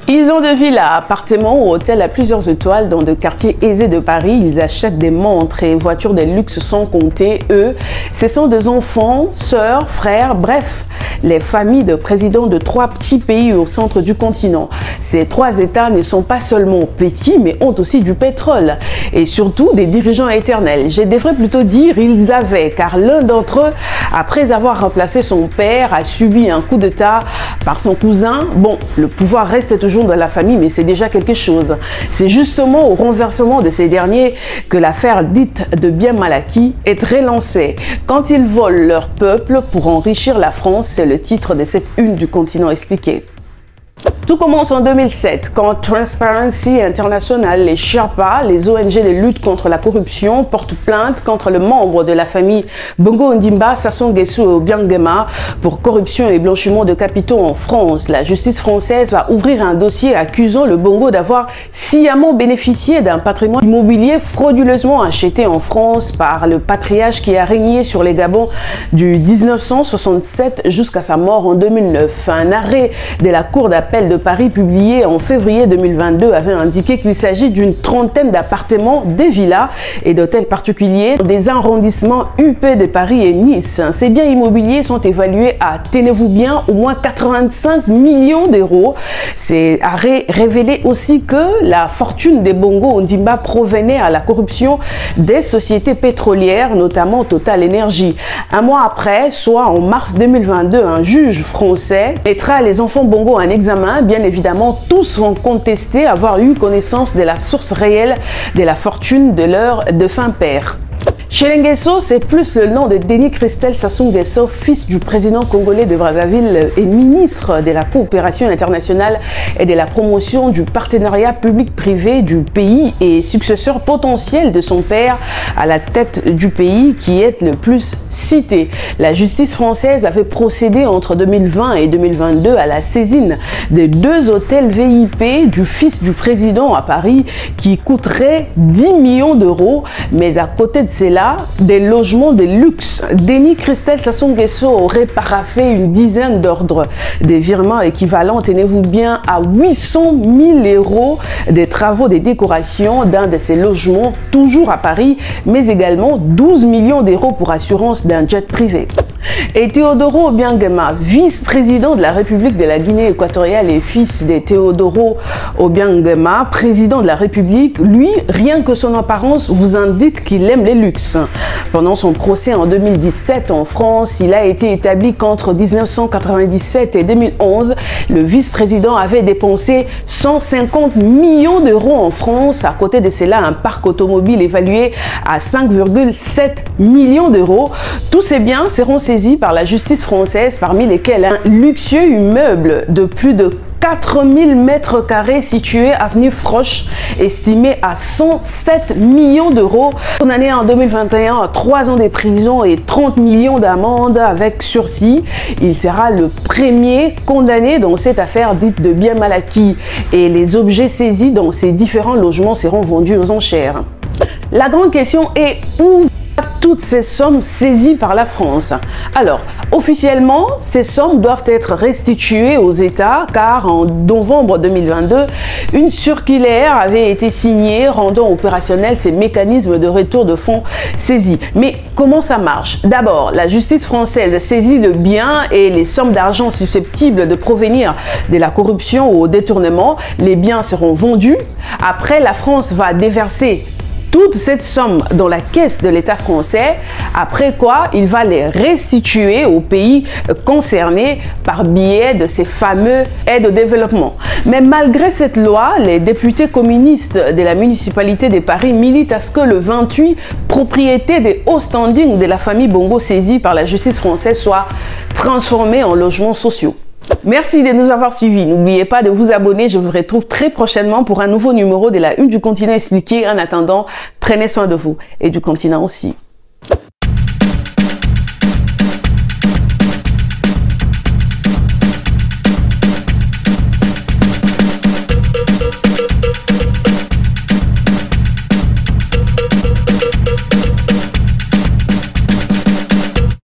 Ils ont de villas, appartements ou hôtels à plusieurs étoiles dans des quartiers aisés de Paris. Ils achètent des montres et voitures de luxe sans compter. Eux, ce sont des enfants, sœurs, frères, bref, les familles de présidents de 3 petits pays au centre du continent. Ces 3 États ne sont pas seulement petits, mais ont aussi du pétrole et surtout des dirigeants éternels. Je devrais plutôt dire ils avaient, car l'un d'entre eux, après avoir remplacé son père, a subi un coup d'État par son cousin. Bon, le pouvoir reste toujours de la famille, mais c'est déjà quelque chose. C'est justement au renversement de ces derniers que l'affaire dite de biens mal acquis est relancée. Quand ils volent leur peuple pour enrichir la France, c'est le titre de cette une du continent expliqué. Tout commence en 2007 quand Transparency International, les Sherpas, les ONG de lutte contre la corruption portent plainte contre le membre de la famille Bongo Ondimba, Sassou Nguesso et Obiang Nguema pour corruption et blanchiment de capitaux en France. La justice française va ouvrir un dossier accusant le Bongo d'avoir sciemment bénéficié d'un patrimoine immobilier frauduleusement acheté en France par le patriarche qui a régné sur les Gabons du 1967 jusqu'à sa mort en 2009. Un arrêt de la Cour d'appel de Paris publié en février 2022 avait indiqué qu'il s'agit d'une trentaine d'appartements, des villas et d'hôtels particuliers des arrondissements UP de Paris et Nice. Ces biens immobiliers sont évalués à, tenez-vous bien, au moins 85 millions d'euros. Ces arrêts révélaient aussi que la fortune des Bongo Ondimba provenait à la corruption des sociétés pétrolières, notamment Total Énergie. Un mois après, soit en mars 2022, un juge français mettra les enfants Bongo en examen. Bien évidemment, tous vont contester avoir eu connaissance de la source réelle de la fortune de leur défunt père. Chez Nguesso, c'est plus le nom de Denis Christel Sassou Nguesso, fils du président congolais de Brazzaville et ministre de la coopération internationale et de la promotion du partenariat public-privé du pays et successeur potentiel de son père à la tête du pays qui est le plus cité. La justice française avait procédé entre 2020 et 2022 à la saisine des 2 hôtels VIP du fils du président à Paris qui coûteraient 10 millions d'euros, mais à côté de cela, des logements de luxe. Denis Christel Sassou Nguesso aurait paraphé une dizaine d'ordres, des virements équivalents, tenez-vous bien, à 800 000 euros des travaux de décoration d'un de ces logements, toujours à Paris, mais également 12 millions d'euros pour assurance d'un jet privé. Et Teodoro Obiang Nguema, vice-président de la République de la Guinée équatoriale et fils de Teodoro Obiang Nguema, président de la République, lui, rien que son apparence vous indique qu'il aime les luxes. Pendant son procès en 2017 en France, il a été établi qu'entre 1997 et 2011, le vice-président avait dépensé 150 millions d'euros en France. À côté de cela, un parc automobile évalué à 5,7 millions d'euros. Tous ces biens seront saisis par la justice française, parmi lesquels un luxueux immeuble de plus de 4000 mètres carrés situé avenue Froche, estimé à 107 millions d'euros. Condamné en 2021 à 3 ans de prison et 30 millions d'amende avec sursis, il sera le premier condamné dans cette affaire dite de biens mal acquis et les objets saisis dans ces différents logements seront vendus aux enchères. La grande question est où toutes ces sommes saisies par la France? Alors, officiellement, ces sommes doivent être restituées aux États car en novembre 2022, une circulaire avait été signée rendant opérationnels ces mécanismes de retour de fonds saisis. Mais comment ça marche? D'abord, la justice française saisit le bien et les sommes d'argent susceptibles de provenir de la corruption ou au détournement. Les biens seront vendus. Après, la France va déverser toute cette somme dans la caisse de l'État français, après quoi il va les restituer aux pays concernés par biais de ces fameux aides au développement. Mais malgré cette loi, les députés communistes de la municipalité de Paris militent à ce que le 28 propriétés des hauts standings de la famille Bongo saisie par la justice française soient transformées en logements sociaux. Merci de nous avoir suivis. N'oubliez pas de vous abonner. Je vous retrouve très prochainement pour un nouveau numéro de la Une du Continent expliqué. En attendant, prenez soin de vous et du continent aussi.